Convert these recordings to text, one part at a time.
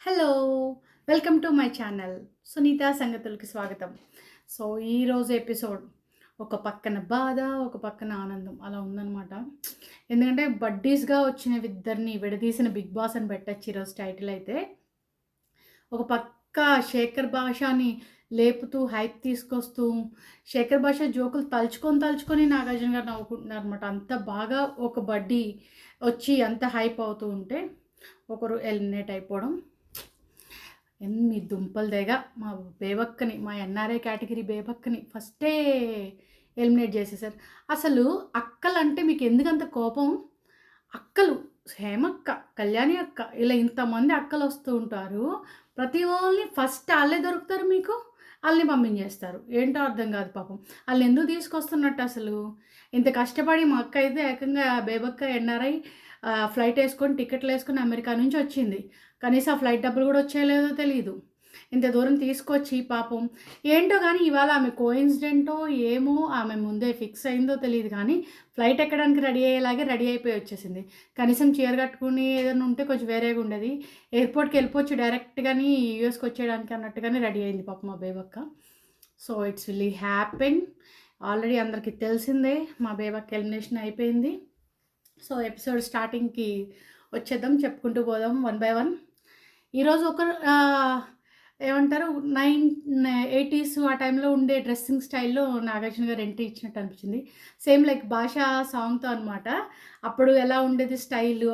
Hello! Welcome to my channel. Sunitha సంగతులకి స్వాగతం. So, ఈరోజు ఎపిసోడ్ ఒక పక్కన బాధ, ఒక పక్కన ఆనందం అలా ఉందనమాట. ఎందుకంటే బడ్డీస్‌గా వచ్చిన ఇద్దరిని విడదీసిన 'బిగ్ బాస్' అని పెట్టొచ్చు ఈరోజు టైటిల్ అయితే. ఒక పక్క శేఖర్ భాషని లేపుతూ, హైప్ తీసుకొస్తూ, శేఖర్ భాష జోకులు తలుచుకొని నాగార్జున గారు నవ్వుకుంటున్నారనమాట. అంత బాగా ఒక బడ్డీ వచ్చి అంత హైప్ అవుతూ ఉంటే, ఒకరు ఎలిమినేట్ అయిపోవడం. ఎన్ని దుంపలు తెగ మా బేబక్కని, మా ఎన్ఆర్ఐ కేటగిరీ బేబక్కని ఫస్టే ఎలిమినేట్ చేసేసారు. అసలు అక్కలంటే మీకు ఎందుకంత కోపం? అక్కలు హేమక్క, కళ్యాణి అక్క ఇలా ఇంతమంది అక్కలొస్తూ ఉంటారు. ప్రతి ఓళ్ళని ఫస్ట్ ఆళ్ళే దొరుకుతారు మీకు. ఆళ్ళని పంపించేస్తారు. ఏంటో అర్థం కాదు పాపం. ఆళ్ళనెందుకు తీసుకొస్తున్నట్టు అసలు? ఇంత కష్టపడి మా అక్క అయితే ఏకంగా బేబక్క ఎన్ఆర్ఐ ఫ్లైటేసుకొని టికెట్లేసుకొని అమెరికా నుంచి వచ్చింది. కనీసం ఆ ఫ్లైట్ డబ్బులు కూడా వచ్చాయో లేదో తెలీదు. ఇంత దూరం తీసుకొచ్చి పాపం ఏంటో గానీ ఇవాళ ఆమె కోయిన్సిడెంటో ఏమో ఆమె ముందే ఫిక్స్ అయిందో తెలీదు గానీ ఫ్లైట్ ఎక్కడానికి రెడీ అయ్యేలాగే రెడీ అయిపోయి వచ్చేసింది. కనీసం చీర కట్టుకుని ఏదైనా ఉంటే కొంచెం వేరేగా ఉండేది. ఎయిర్‌పోర్ట్‌కి వెళ్ళిపోవచ్చు డైరెక్ట్‌గాని యూఎస్‌కి వచ్చేయడానికి అన్నట్టుగానే రెడీ అయింది పాపం మా Bebakka. So, it's really happen. Already అందరికీ తెలిసిందే మా బేబక్క ఎలిమినేషన్ అయిపోయింది. సో, ఎపిసోడ్ స్టార్టింగ్‌కి వచ్చేద్దాం. చెప్పుకుంటూ పోదాం వన్ బై వన్. ఈరోజు ఏమంటారు 80s ఆ టైంలో ఉండే డ్రెస్సింగ్ స్టైల్‌లో నాగార్జున గారు ఎంట్రీ ఇచ్చినట్టు అనిపించింది. సేమ్ లైక్ 'భాషా' సాంగ్‌తో అనమాట. అప్పుడు ఎలా ఉండేది స్టైలు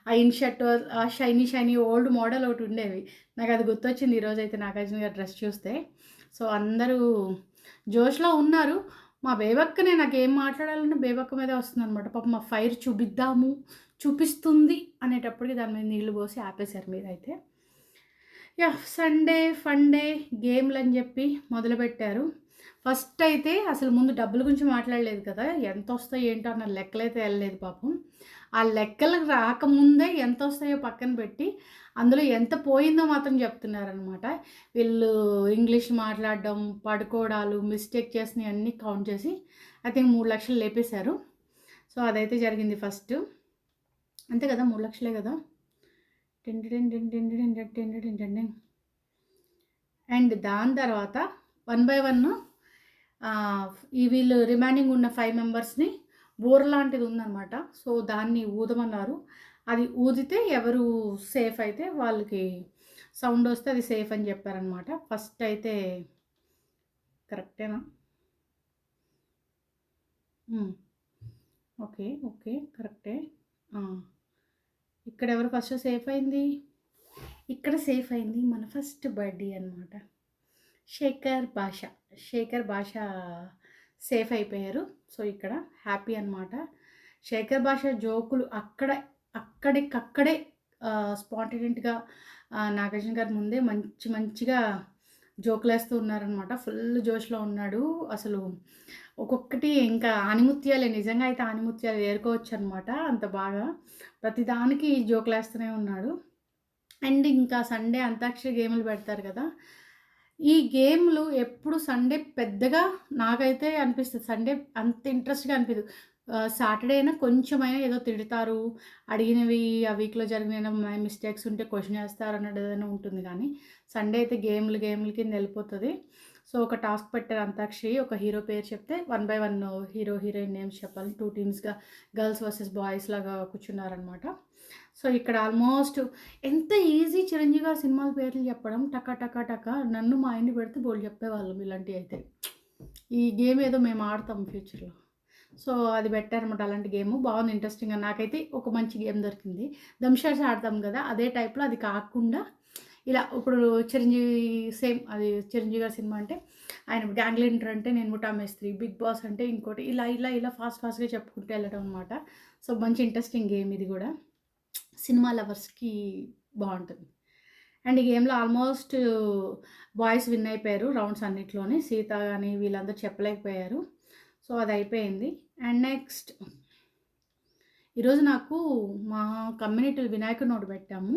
ఆ ఇన్ షర్ట్ ఆ షైనీ ఓల్డ్ మోడల్ ఒకటి ఉండేవి. నాకు అది గుర్తొచ్చింది ఈరోజైతే నాగార్జున గారి డ్రెస్ చూస్తే. సో, అందరూ జోష్‌లో ఉన్నారు. మా బేబక్కనే నాకేం మాట్లాడాలన్నా బేబక్క మీదే వస్తుందనమాట. పాపం మా ఫైర్ చూపిస్తుంది అనేటప్పటికి దాని మీద నీళ్లు పోసి ఆపేశారు మీరైతే. సండే ఫన్ డే గేమ్‌లని జెప్పి మొదలుపెట్టారు. ఫస్ట్ అయితే అసలు ముందు డబ్బుల గురించి మాట్లాడలేదు కదా! ఎంతొస్తాయి ఏంటో అన్న లెక్కలైతే ఎళ్ళలేదు పాపం. ఆ లెక్కలు రాకముందే ఎంతొస్తాయో పక్కన పెట్టి, అందులో ఎంత పోయిందో మాత్రం చెప్తున్నారనమాట. వీళ్ళు ఇంగ్లీష్ మాట్లాడడం, పడుకోవడాలు, మిస్టేక్ చేసినయి అన్నీ కౌంట్ చేసి ఐ థింక్ 3,00,000 లేపేశారు. సో, అదైతే జరిగింది ఫస్టు. అంతే కదా! 3,00,000 కదా! అండ్ దాని తర్వాత వన్ బై వన్ ఈ వీళ్ళు రిమైనింగ్ ఉన్న 5 మెంబర్స్‌ని బూర లాంటిది ఉందనమాట. సో, దాన్ని ఊదమన్నారు. అది ఊదితే ఎవరు సేఫ్ అయితే వాళ్ళకి సౌండ్ వస్తే అది సేఫ్ అని చెప్పారనమాట. ఫస్ట్ అయితే కరెక్టేనా? ఓకే. కరెక్టే. ఆ! ఇక్కడ ఎవరు ఫస్ట్ సేఫ్ అయింది? ఇక్కడ సేఫ్ అయింది మన ఫస్ట్ బడ్డీ అనమాట. శేఖర్ భాష. శేఖర్ భాష సేఫ్ అయిపోయారు. సో, ఇక్కడ హ్యాపీ అనమాట. శేఖర్ భాష జోకులు అక్కడికక్కడే స్పాంటేనియస్‌గా నాగార్జున గారి ముందే మంచిగా జోకులేస్తూ ఉన్నారనమాట. ఫుల్ జోష్‌లో ఉన్నాడు. అసలు ఒక్కొక్కటి ఇంకా ఆణిముత్యాలే. నిజంగా అయితే ఆణిముత్యాలు ఏరుకోవచ్చనమాట. అంత బాగా ప్రతిదానికి జోకులేస్తూనే ఉన్నాడు. అండ్ ఇంకా సండే అంతాక్షరి గేములు పెడతారు కదా! ఈ గేమ్‌లు ఎప్పుడు సండే పెద్దగా నాకైతే అనిపిస్తది. సండే అంత ఇంట్రెస్ట్‌గా అనిపియదు. సాటర్డే అయినా కొంచెమైనా ఏదో తిడతారు. అడిగినవి ఆ వీక్‌లో జరిగిన మిస్టేక్స్ ఉంటే క్వెషన్ ఏస్తారు అన్నది ఏదైనా ఉంటుంది గానీ, సండే అయితే గేమ్‌ల కింద ఎళ్ళిపోతది. సో, ఒక టాస్క్ పెట్టారు అంతాక్షరి. ఒక హీరో పేరు చెప్తే one by one hero, heroine names చెప్పాలి. 2 టీమ్స్‌గా గర్ల్స్ వర్సెస్ బాయ్స్ లాగా కూర్చున్నారనమాట. సో, ఇక్కడ ఆల్మోస్ట్ ఎంత ఈజీ 'చిరంజీవి' గారి సినిమాల పేర్లు చెప్పడం టక నన్ను మా ఆయన్ని పెడితే బోలెడు చెప్పేవాళ్ళం ఇలాంటియైతే. ఈ గేమ్ ఏదో మేము ఆడతాం ఫ్యూచర్‌లో. సో, అది పెట్టారనమాట అలాంటి గేము. బాగుంది ఇంట్రెస్టింగ్‌గా. నాకైతే ఒక మంచి గేమ్ దొరికింది. దంషాస్ ఆడతాం గదా! అదే టైప్‌లో అది కాకుండా ఇలా ఇప్పుడు సేమ్ అది 'చిరంజీవి' గారి సినిమా అంటే ఆయన 'గ్యాంగ్ లీడర్' అంటే 'నేను ముఠా మేస్త్రి', 'బిగ్ బాస్' అంటే ఇంకోటి ఇలా ఫాస్ట్‌గా చెప్పుకుంటూ వెళ్ళడం అనమాట. సో, మంచి ఇంట్రెస్టింగ్ గేమ్ ఇది గూడా. సినిమా లవర్స్‌కి బావుంటది. అండ్ ఈ గేమ్‌లో ఆల్మోస్ట్ బాయ్స్ విన్ అయిపోయారు రౌండ్స్ అన్నిట్లోని. సీత గాని వీళ్ళందరూ చెప్పలేకపోయారు. సో, అదయిపోయింది. అండ్ నెక్స్ట్ ఈరోజు నాకు మా కమ్యూనిటీలో వినాయకుడిని ఒకటి పెట్టాము.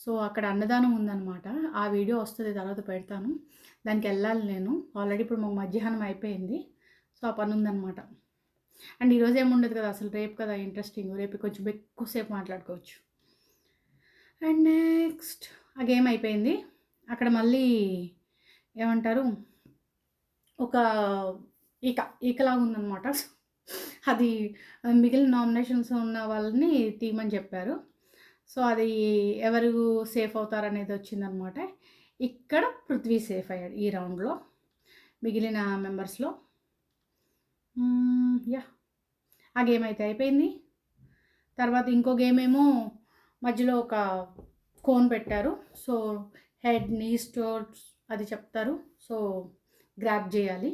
సో, అక్కడ అన్నదానం ఉందనమాట. ఆ వీడియో వస్తది తర్వాత పెడతాను. దానికెళ్ళాలి నేను. ఆల్రెడీ ఇప్పుడు మాకు మధ్యాహ్నం అయిపోయింది. సో, ఆ పనుందనమాట. అండ్ ఈరోజు ఏముండదు కదా! అసలు రేపు కదా ఇంట్రెస్టింగ్. రేపు కొంచెం ఎక్కువ సేపు మాట్లాడుకోవచ్చు. అండ్ నెక్స్ట్ ఆ గేమ్ అయిపోయింది. అక్కడ మళ్ళీ ఏమంటారు, ఒక ఈకలాగా ఉందనమాట. అది మిగిలిన నామినేషన్స్ ఉన్న వాళ్ళని తీయమని చెప్పారు. సో, అది ఎవరు సేఫ్ అవుతారనేది వచ్చిందనమాట. ఇక్కడ పృథ్వీ సేఫ్ అయ్యాడు ఈ రౌండ్‌లో మిగిలిన మెంబర్స్‌లో. యాహ్! ఆ గేమ్ అయితే అయిపోయింది. తర్వాత ఇంకో గేమ్ ఏమో మధ్యలో ఒక కోన్ పెట్టారు. సో, హెడ్, నీస్, టోస్ అది చెప్తారు. సో, గ్రాబ్ చేయాలి.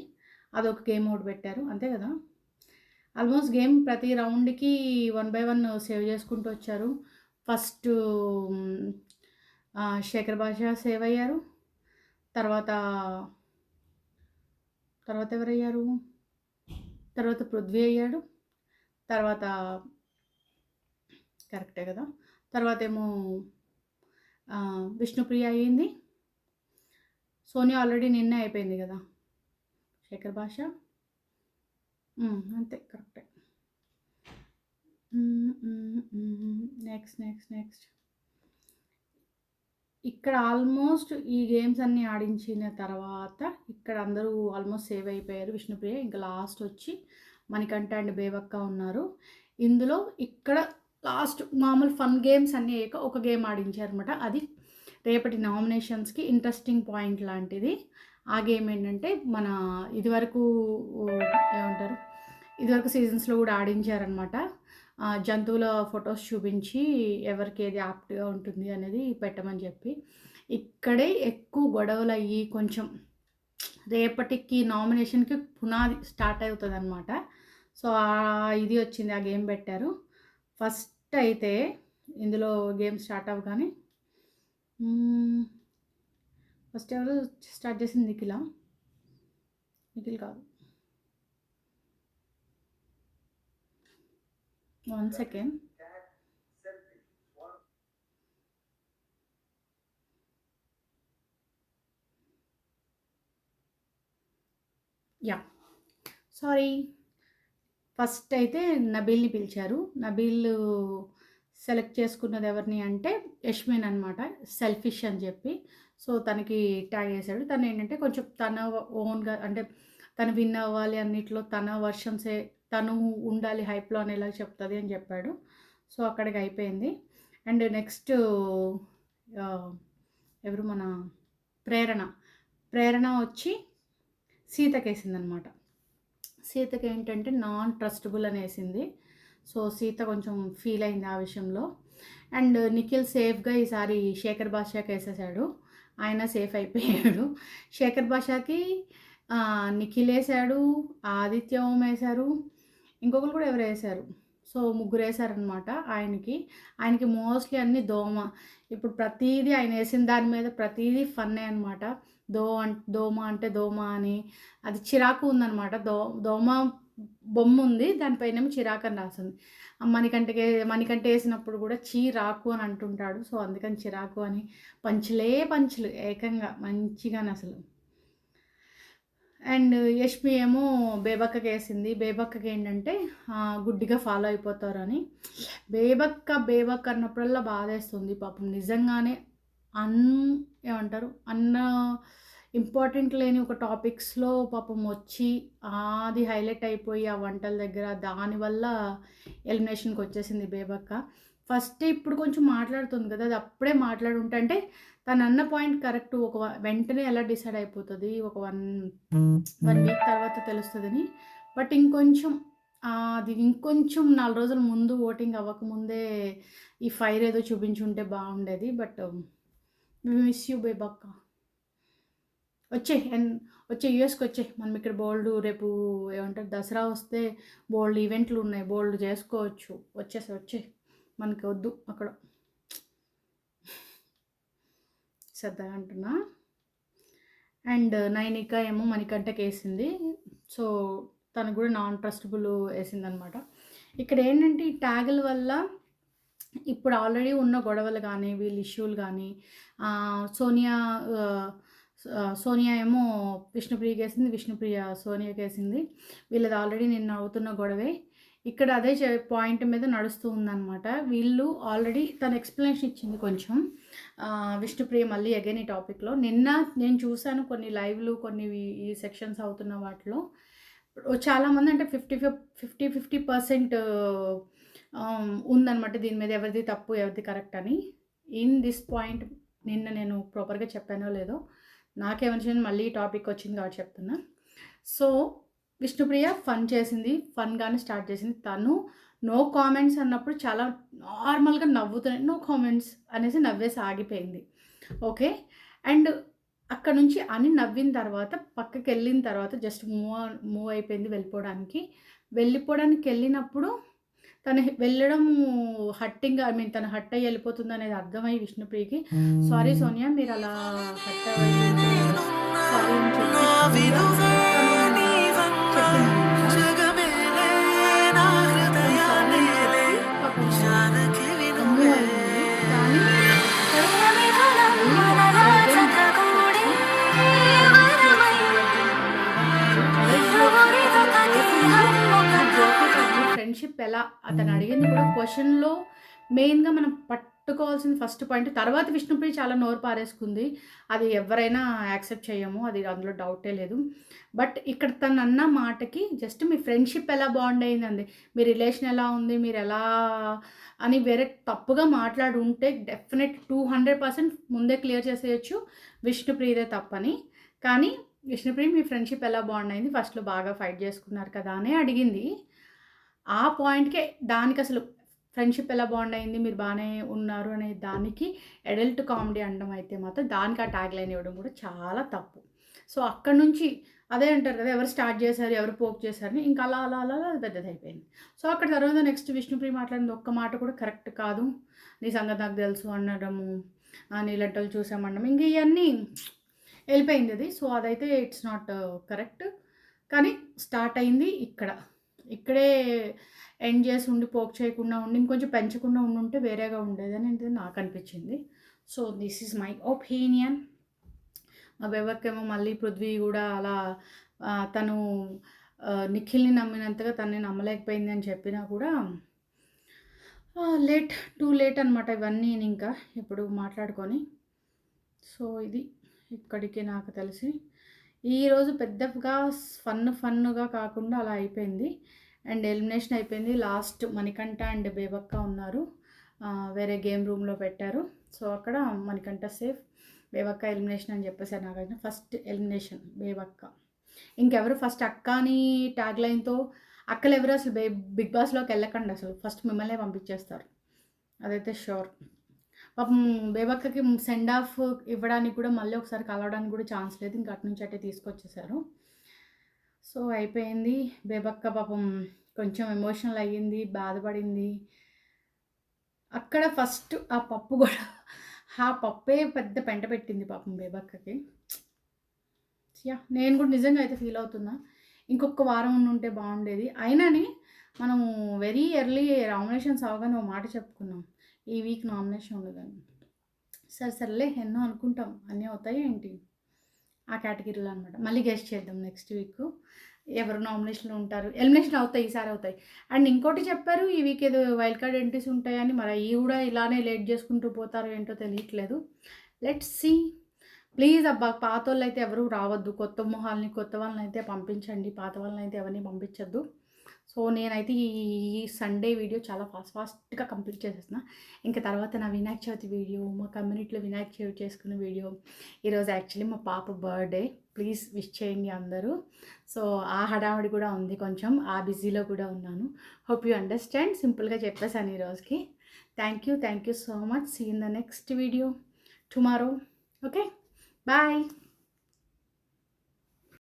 అదొక గేమ్ ఒకటి పెట్టారు. అంతే కదా! ఆల్మోస్ట్ గేమ్ ప్రతి రౌండ్‌కి 1 బై 1 సేవ్ చేసుకుంటూ వచ్చారు. ఫస్టు శేఖర్ భాష సేవ్ అయ్యారు. తర్వాత ఎవరయ్యారు? తర్వాత పృథ్వీ అయ్యాడు. తర్వాత కరెక్టే కదా! తర్వాతేమో విష్ణుప్రియ అయ్యింది. సోనియా ఆల్రెడీ నిన్నే అయిపోయింది కదా! శేఖర్ భాష అంతే కరెక్టే. నెక్స్ట్ ఇక్కడ ఆల్మోస్ట్ ఈ గేమ్స్ అన్నీ ఆడించిన తర్వాత ఇక్కడ అందరూ ఆల్మోస్ట్ సేవ్ అయిపోయారు. విష్ణుప్రియ ఇంకా లాస్ట్ వచ్చి మణికంఠ అండ్ బేబక్క ఉన్నారు. ఇందులో ఇక్కడ లాస్ట్ మామూలు ఫన్ గేమ్స్ అన్నీ అయ్యాక ఒక గేమ్ ఆడించారనమాట. అది రేపటి నామినేషన్స్కి ఇంట్రెస్టింగ్ పాయింట్ లాంటిది. ఆ గేమ్ ఏంటంటే మన ఇదివరకు ఏమంటారు, ఇదివరకు సీజన్స్లో కూడా ఆడించారనమాట. జంతువుల ఫొటోస్ చూపించి ఎవరికి ఏది యాప్ట్గా ఉంటుంది అనేది పెట్టమని చెప్పి, ఇక్కడే ఎక్కువ గొడవలు అయ్యి కొంచెం రేపటికి నామినేషన్కి పునాది స్టార్ట్ అవుతుంది అనమాట. సో ఇది వచ్చింది, ఆ గేమ్ పెట్టారు. ఫస్ట్ అయితే ఇందులో గేమ్ స్టార్ట్ అవ్వగానే ఫస్ట్ ఎవరు స్టార్ట్ చేసింది? నిఖిల్ కాదు, 1 సెకండ్. యా సారీ, ఫస్ట్ అయితే నబీల్ని పిలిచారు. నబీల్ సెలెక్ట్ చేసుకున్నది ఎవరిని అంటే యష్మిన్ అనమాట, సెల్ఫిష్ అని చెప్పి. సో తనకి ట్యాగ్ చేశాడు. తను ఏంటంటే కొంచెం తన ఓన్గా అంటే తను విన్ అవ్వాలి అన్నిట్లో, తన వర్షన్సే తను ఉండాలి హైప్లో అనేలా చెప్తుంది అని చెప్పాడు. సో అక్కడికి అయిపోయింది. అండ్ నెక్స్ట్ ఎవరు, మన ప్రేరణ వచ్చి సీతకేసిందనమాట. సీతకి ఏంటంటే నాన్ ట్రస్టబుల్ అనేసింది. సో సీత కొంచెం ఫీల్ అయింది ఆ విషయంలో. అండ్ నిఖిల్ సేఫ్గా ఈసారి శేఖర్ భాషకి వేసేసాడు. ఆయన సేఫ్ అయిపోయాడు. శేఖర్ భాషకి నిఖిల్ వేసాడు, ఆదిత్య ఓం వేశారు, ఇంకొకరు కూడా ఎవరు వేశారు. సో ముగ్గురు వేశారనమాట ఆయనకి మోస్ట్లీ అన్ని దోమ. ఇప్పుడు ప్రతీదీ ఆయన వేసిన దాని మీద ప్రతీదీ ఫన్నే అనమాట. దోమ అంటే దోమ అని అది చిరాకు ఉందనమాట. దోమ బొమ్మ ఉంది, దానిపైనేమో చిరాకు అని రాస్తుంది. మణికంఠ వేసినప్పుడు కూడా చీరాకు అని అంటుంటాడు. సో అందుకని చిరాకు అని పంచులు ఏకంగా మంచిగానే అసలు. అండ్ యష్మి ఏమో బేబక్కకి వేసింది. బేబక్కకి ఏంటంటే గుడ్డిగా ఫాలో అయిపోతారు అని. బేబక్క అన్నప్పుడల్లా బాధేస్తుంది పాపం. నిజంగానే ఏమంటారు ఇంపార్టెంట్ లేని ఒక టాపిక్స్లో పాపం వచ్చి అది హైలైట్ అయిపోయి ఆ వంటల దగ్గర దానివల్ల ఎలిమినేషన్కి వచ్చేసింది బేబక్క. ఫస్ట్ ఇప్పుడు కొంచెం మాట్లాడుతుంది కదా, అది అప్పుడే మాట్లాడుంటే అంటే తను అన్న పాయింట్ కరెక్ట్. వెంటనే ఎలా డిసైడ్ అయిపోతుంది, ఒక 1 వీక్ తర్వాత తెలుస్తుందని. బట్ అది ఇంకొంచెం 4 రోజుల ముందు ఓటింగ్ అవ్వకముందే ఈ ఫైర్ ఏదో చూపించుంటే బాగుండేది. But miss you Bebakka. వచ్చే యూఎస్కి వచ్చే మనం ఇక్కడ బోల్డ్ రేపు ఏమంటారు దసరా వస్తే బోల్డ్ ఈవెంట్లు ఉన్నాయి, బోల్డ్ చేసుకోవచ్చు. వచ్చే మనకి వద్దు అక్కడ శ్రద్ధగా అంటున్నా. అండ్ నైనిక ఏమో మణికంఠకి వేసింది. సో తను కూడా నాన్ ట్రస్టబుల్ వేసిందనమాట. ఇక్కడ ఏంటంటే ఈ ట్యాగుల వల్ల ఇప్పుడు ఆల్రెడీ ఉన్న గొడవలు కానీ వీళ్ళ ఇష్యూలు కానీ సోనియా ఏమో విష్ణుప్రియకి వేసింది, విష్ణుప్రియ సోనియాకి వేసింది. వీళ్ళది ఆల్రెడీ నిన్న అవుతున్న గొడవే. ఇక్కడ అదే పాయింట్ మీద నడుస్తూ ఉందన్నమాట. వీళ్ళు ఆల్రెడీ తను ఎక్స్‌ప్లనేషన్ ఇచ్చింది కొంచెం. విష్ణుప్రియ మళ్ళీ అగైన్ ఈ టాపిక్‌లో. నిన్న నేను చూసాను కొన్ని లైవ్‌లు, కొన్ని ఈ సెక్షన్స్ అవుతున్న వాటిలో. చాలామంది అంటే 50% ఉందన్నమాట దీని మీద ఎవరిది తప్పు, ఎవరిది కరెక్ట్ అని. ఇన్ దిస్ పాయింట్ నిన్న నేను ప్రాపర్‌గా చెప్పానో లేదో నాకేమనిపించింది, మళ్ళీ ఈ టాపిక్ వచ్చింది కాబట్టి చెప్తున్నా. సో విష్ణుప్రియ ఫన్ చేసింది, ఫన్‌గానే స్టార్ట్ చేసింది. తను నో కామెంట్స్ అన్నప్పుడు చాలా నార్మల్‌గా నవ్వుతూనే నో కామెంట్స్ అనేసి నవ్వేసి ఆగిపోయింది. ఓకే. అండ్ అక్కడ నుంచి అని నవ్విన తర్వాత పక్కకెళ్ళిన తర్వాత జస్ట్ మూవ్ అయిపోయింది వెళ్ళిపోవడానికి. వెళ్ళిపోవడానికెళ్ళినప్పుడు తను వెళ్ళడం హర్టింగ్, ఐ మీన్ తను హర్ట్ అయ్యి వెళ్ళిపోతుందనేది అర్థమయ్యి విష్ణుప్రియకి సారీ సోనియా మీరు అలా హర్ట్ అయ్యి సారీ అని చెప్పి ఫ్రెండ్షిప్ ఎలా అతను అడిగింది కూడా క్వశ్చన్లో మెయిన్గా మనం పట్టుకోవాల్సిన ఫస్ట్ పాయింట్. తర్వాత విష్ణుప్రియ చాలా నోరు పారేసుకుంది, అది ఎవరైనా యాక్సెప్ట్ చేయము, అది అందులో డౌటే లేదు. బట్ ఇక్కడ తను అన్న మాటకి జస్ట్ మీ ఫ్రెండ్షిప్ ఎలా బాండ్ అయిందండి, మీ రిలేషన్ ఎలా ఉంది, మీరు ఎలా అని వేరే తప్పుగా మాట్లాడి ఉంటే డెఫినెట్ 200% ముందే క్లియర్ చేసేయచ్చు విష్ణుప్రియదే తప్పని. కానీ విష్ణుప్రియ మీ ఫ్రెండ్షిప్ ఎలా బాండ్ అయింది, ఫస్ట్లో బాగా ఫైట్ చేసుకున్నారు కదా అని అడిగింది. ఆ పాయింట్‌కే దానికి అసలు ఫ్రెండ్షిప్ ఎలా బాండ్ అయింది, మీరు బాగానే ఉన్నారు అనే దానికి అడల్ట్ కామెడీ అనడం అయితే మాత్రం దానికి ఆ ట్యాగ్ లైన్ ఇవ్వడం కూడా చాలా తప్పు. సో అక్కడి నుంచి అదే అంటారు కదా, ఎవరు స్టార్ట్ చేశారు, ఎవరు పోక్ చేశారని, ఇంకా అలా అలా అలా అలా పెద్దదైపోయింది. సో అక్కడ తర్వాత నెక్స్ట్ విష్ణుప్రియ మాట్లాడింది ఒక్క మాట కూడా కరెక్ట్ కాదు, నీ సంగతి నాకు తెలుసు అనడము, నీళ్ళంటలు చూసామనడం, ఇంక ఇవన్నీ వెళ్ళిపోయింది అది. సో అదైతే ఇట్స్ నాట్ కరెక్ట్. కానీ స్టార్ట్ అయింది ఇక్కడే ఎండ్ చేసి ఉండి పోక్ చేయకుండా ఉండి ఇంకొంచెం పెంచకుండా ఉండుంటే వేరేగా ఉండేదని నాకు అనిపించింది. So this is my opinion. మా బెవర్కేమో మళ్ళీ పృథ్వీ కూడా అలా తను నిఖిల్ని నమ్మినంతగా తనని నమ్మలేకపోయింది అని చెప్పినా కూడా టూ లేట్ అనమాట ఇవన్నీ ఇంకా ఇప్పుడు మాట్లాడుకొని. సో ఇది ఇక్కడికి నాకు తెలిసి ఈరోజు పెద్దగా ఫన్నుగా కాకుండా అలా అయిపోయింది. అండ్ ఎలిమినేషన్ అయిపోయింది. లాస్ట్ మణికంఠ అండ్ బేబక్క ఉన్నారు, వేరే గేమ్ రూమ్లో పెట్టారు. సో అక్కడ మణికంఠ సేఫ్, బేబక్క ఎలిమినేషన్ అని చెప్పేసారు నాగార్జున. First elimination బేబక్క. ఇంకెవరు ఫస్ట్ అక్క అని ట్యాగ్ లైన్తో అక్కలు ఎవరు అసలు బిగ్ బాస్లోకి వెళ్ళకండి, అసలు ఫస్ట్ మిమ్మల్నే పంపించేస్తారు, అదైతే షూర్. పాపం బేబక్కకి సెండ్ ఆఫ్ ఇవ్వడానికి కూడా మళ్ళీ ఒకసారి కలవడానికి కూడా ఛాన్స్ లేదు, ఇంకా అటు నుంచి అటే తీసుకొచ్చేసారు. సో అయిపోయింది. బేబక్క పాపం కొంచెం ఎమోషనల్ అయ్యింది, బాధపడింది. అక్కడ ఫస్ట్ ఆ పప్పు కూడా ఆ పప్పే పెద్ద పెంట పెట్టింది పాపం బేబక్కకి. నేను కూడా నిజంగా అయితే ఫీల్ అవుతున్నా, ఇంకొక వారం ఉంటే బాగుండేది. అయినని మనము వెరీ ఎర్లీ నామినేషన్స్ అవగానే ఒక మాట చెప్పుకున్నాం, ఈ వీక్ నామినేషన్ ఉండదని. సర్లే ఎన్నో అనుకుంటాం, అన్నీ అవుతాయి ఏంటి ఆ కేటగిరీలో అనమాట. మళ్ళీ గెస్ట్ చేద్దాం నెక్స్ట్ వీక్ ఎవరు నామినేషన్లో ఉంటారు, ఎలిమినేషన్ అవుతాయి ఈసారి అవుతాయి. అండ్ ఇంకోటి చెప్పారు, ఈ వీక్ ఏదో వైల్డ్ కార్డ్ ఎంట్రీస్ ఉంటాయని, మరి అవి కూడా ఇలానే లేట్ చేసుకుంటూ పోతారో ఏంటో తెలియట్లేదు. Let's see. ప్లీజ్ అబ్బా పాత వాళ్ళు అయితే ఎవరు రావద్దు, కొత్త మొహాలని కొత్త వాళ్ళని అయితే పంపించండి, పాత వాళ్ళని అయితే ఎవరిని పంపించద్దు. సో నేనైతే ఈ సండే వీడియో చాలా ఫాస్ట్గా కంప్లీట్ చేసేసిన. ఇంకా తర్వాత నా వినాయక చవితి వీడియో, మా కమ్యూనిటీలో వినాయక చవితి చేసుకున్న వీడియో. ఈరోజు యాక్చువల్లీ మా పాప బర్త్డే, ప్లీజ్ విష్ చేయండి అందరూ. సో ఆ హడావిడి కూడా ఉంది కొంచెం, ఆ బిజీలో కూడా ఉన్నాను. హోప్ యూ అండర్స్టాండ్, సింపుల్గా చెప్పేసాను ఈరోజుకి. Thank you so much. See in the next video tomorrow. Okay, bye.